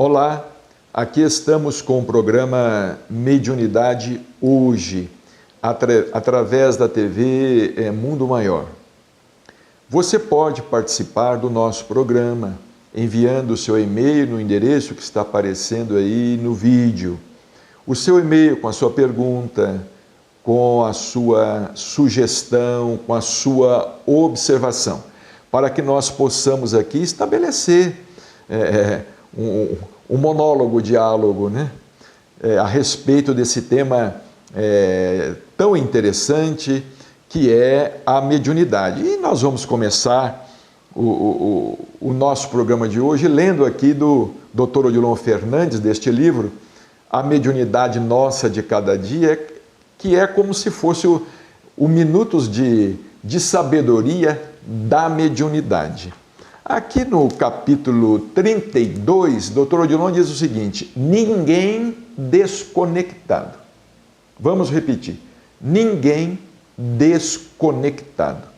Olá, aqui estamos com o programa Mediunidade Hoje, através da TV Mundo Maior. Você pode participar do nosso programa enviando o seu e-mail no endereço que está aparecendo aí no vídeo. O seu e-mail com a sua pergunta, com a sua sugestão, com a sua observação, para que nós possamos aqui estabelecer um monólogo, diálogo, né? A respeito desse tema tão interessante que é a mediunidade. E nós vamos começar o nosso programa de hoje lendo aqui do Dr. Odilon Fernandes, deste livro, A Mediunidade Nossa de Cada Dia, que é como se fosse o Minutos de Sabedoria da Mediunidade. Aqui no capítulo 32, Dr. Odilon diz o seguinte: ninguém desconectado. Vamos repetir: ninguém desconectado.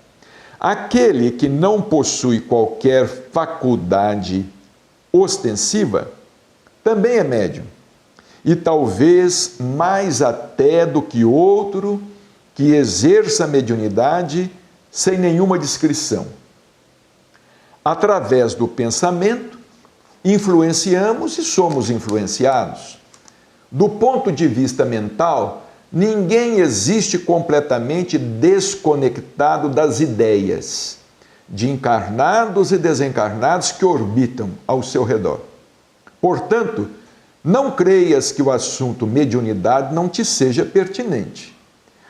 Aquele que não possui qualquer faculdade ostensiva também é médium, e talvez mais até do que outro que exerça a mediunidade sem nenhuma descrição. Através do pensamento, influenciamos e somos influenciados. Do ponto de vista mental, ninguém existe completamente desconectado das ideias, de encarnados e desencarnados que orbitam ao seu redor. Portanto, não creias que o assunto mediunidade não te seja pertinente.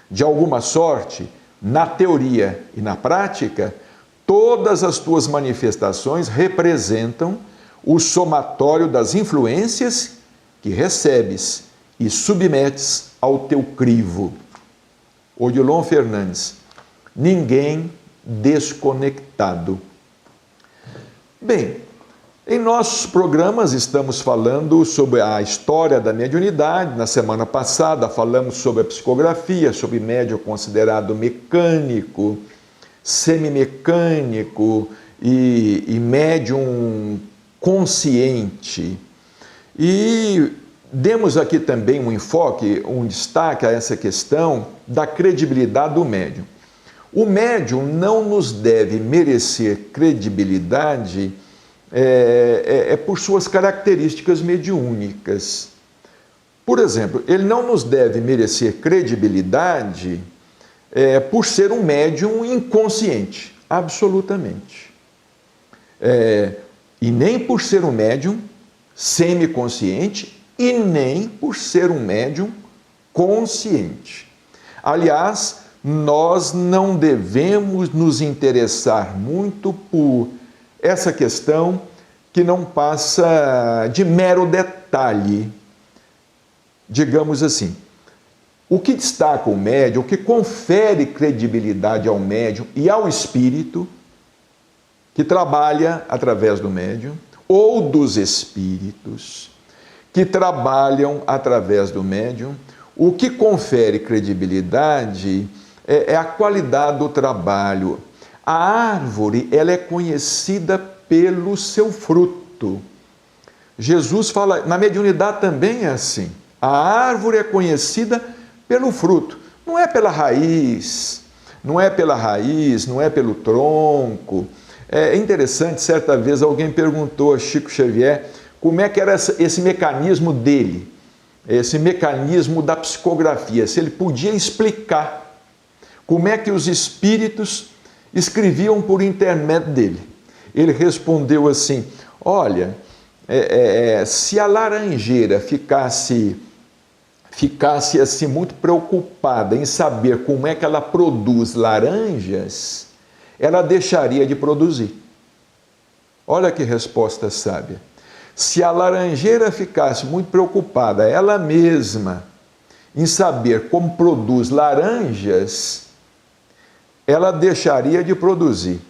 De alguma sorte, na teoria e na prática, todas as tuas manifestações representam o somatório das influências que recebes e submetes ao teu crivo. Odilon Fernandes, ninguém desconectado. Bem, em nossos programas estamos falando sobre a história da mediunidade. Na semana passada falamos sobre a psicografia, sobre médium considerado mecânico, semimecânico e médium consciente. E demos aqui também um enfoque, um destaque a essa questão da credibilidade do médium. O médium não nos deve merecer credibilidade por suas características mediúnicas. Por exemplo, ele não nos deve merecer credibilidade por ser um médium inconsciente, absolutamente. E nem por ser um médium semiconsciente e nem por ser um médium consciente. Aliás, nós não devemos nos interessar muito por essa questão que não passa de mero detalhe, digamos assim. O que destaca o médium, o que confere credibilidade ao médium e ao espírito que trabalha através do médium, ou dos espíritos que trabalham através do médium, o que confere credibilidade é a qualidade do trabalho. A árvore, ela é conhecida pelo seu fruto. Jesus fala, na mediunidade também é assim. A árvore é conhecida pelo fruto, não é pela raiz, não é pelo tronco. É interessante, certa vez alguém perguntou a Chico Xavier como é que era esse mecanismo dele, esse mecanismo da psicografia, se ele podia explicar como é que os espíritos escreviam por intermédio dele. Ele respondeu assim: olha, se a laranjeira ficasse assim muito preocupada em saber como é que ela produz laranjas, ela deixaria de produzir. Olha que resposta sábia. Se a laranjeira ficasse muito preocupada, ela mesma, em saber como produz laranjas, ela deixaria de produzir,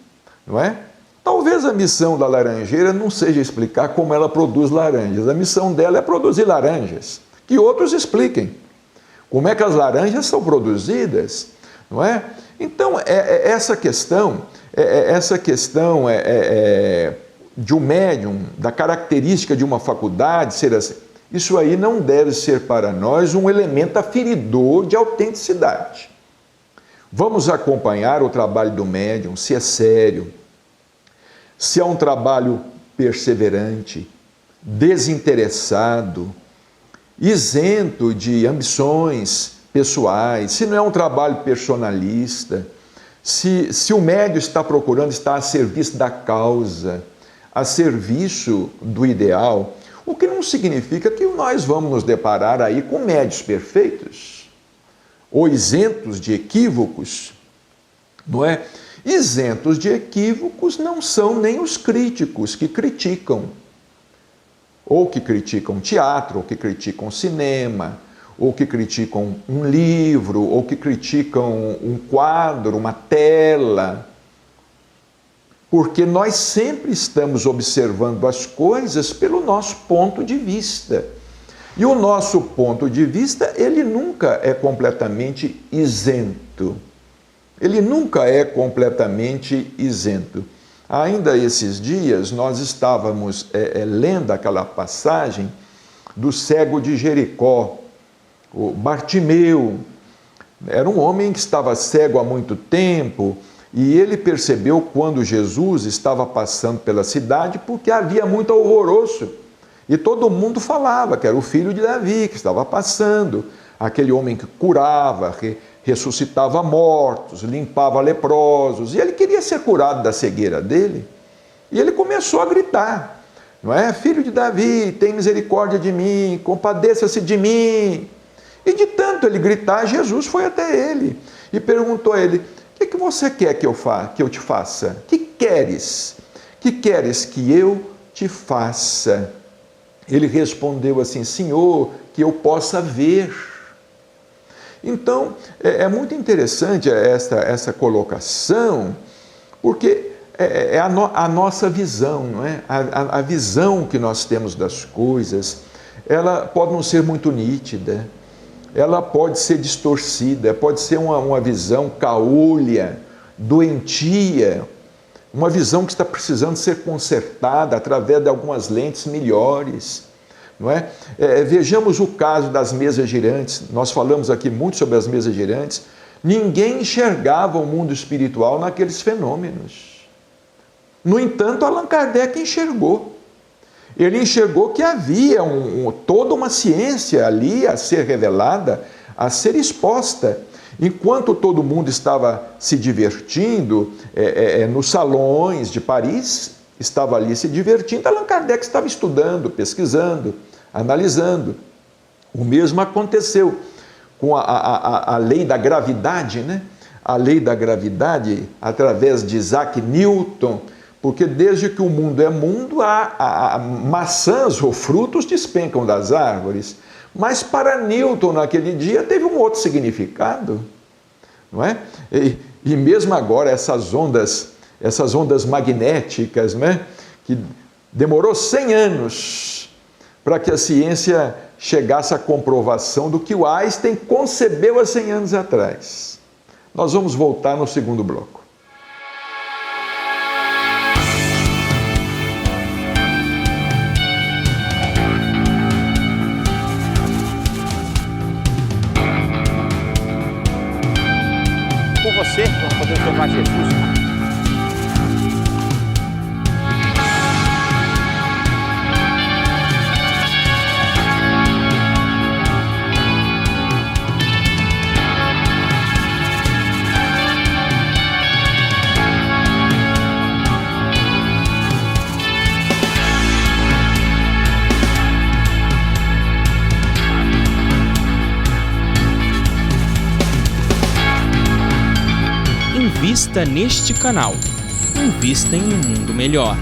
não é? Talvez a missão da laranjeira não seja explicar como ela produz laranjas. A missão dela é produzir laranjas. Que outros expliquem como é que as laranjas são produzidas, não é? Então, essa questão de um médium, da característica de uma faculdade ser assim, isso aí não deve ser para nós um elemento aferidor de autenticidade. Vamos acompanhar o trabalho do médium, se é sério, se é um trabalho perseverante, desinteressado, isento de ambições pessoais, se não é um trabalho personalista, se o médium está procurando estar a serviço da causa, a serviço do ideal, o que não significa que nós vamos nos deparar aí com médiuns perfeitos, ou isentos de equívocos, não é? Isentos de equívocos não são nem os críticos que criticam, ou que criticam teatro, ou que criticam cinema, ou que criticam um livro, ou que criticam um quadro, uma tela. Porque nós sempre estamos observando as coisas pelo nosso ponto de vista. E o nosso ponto de vista, ele nunca é completamente isento. Ele nunca é completamente isento. Ainda esses dias, nós estávamos lendo aquela passagem do cego de Jericó, o Bartimeu. Era um homem que estava cego há muito tempo e ele percebeu quando Jesus estava passando pela cidade porque havia muito alvoroço. E todo mundo falava que era o filho de Davi que estava passando, aquele homem que curava, que ressuscitava mortos, limpava leprosos, e ele queria ser curado da cegueira dele. E ele começou a gritar, não é? Filho de Davi, tem misericórdia de mim, compadeça-se de mim. E de tanto ele gritar, Jesus foi até ele e perguntou a ele: o que você quer que eu te faça? Que queres? Que queres que eu te faça? Ele respondeu assim: Senhor, que eu possa ver. Então, é muito interessante essa colocação, porque é a nossa visão, não é? A visão que nós temos das coisas, ela pode não ser muito nítida, ela pode ser distorcida, pode ser uma visão caolha, doentia, uma visão que está precisando ser consertada através de algumas lentes melhores. Não é? Vejamos o caso das mesas girantes. Nós falamos aqui muito sobre as mesas girantes. Ninguém enxergava o mundo espiritual naqueles fenômenos. No entanto, Allan Kardec enxergou. Ele enxergou que havia toda uma ciência ali a ser revelada, a ser exposta. Enquanto todo mundo estava se divertindo nos salões de Paris, estava ali se divertindo, Allan Kardec estava estudando, pesquisando, analisando. O mesmo aconteceu com a lei da gravidade, né? A lei da gravidade, através de Isaac Newton, porque desde que o mundo é mundo, maçãs ou frutos despencam das árvores. Mas para Newton, naquele dia, teve um outro significado, não é? E mesmo agora, essas ondas magnéticas, né? Que demorou 100 anos para que a ciência chegasse à comprovação do que o Einstein concebeu há 100 anos atrás. Nós vamos voltar no segundo bloco. Com você, nós podemos tomar Jesus. Invista neste canal. Invista em um mundo melhor.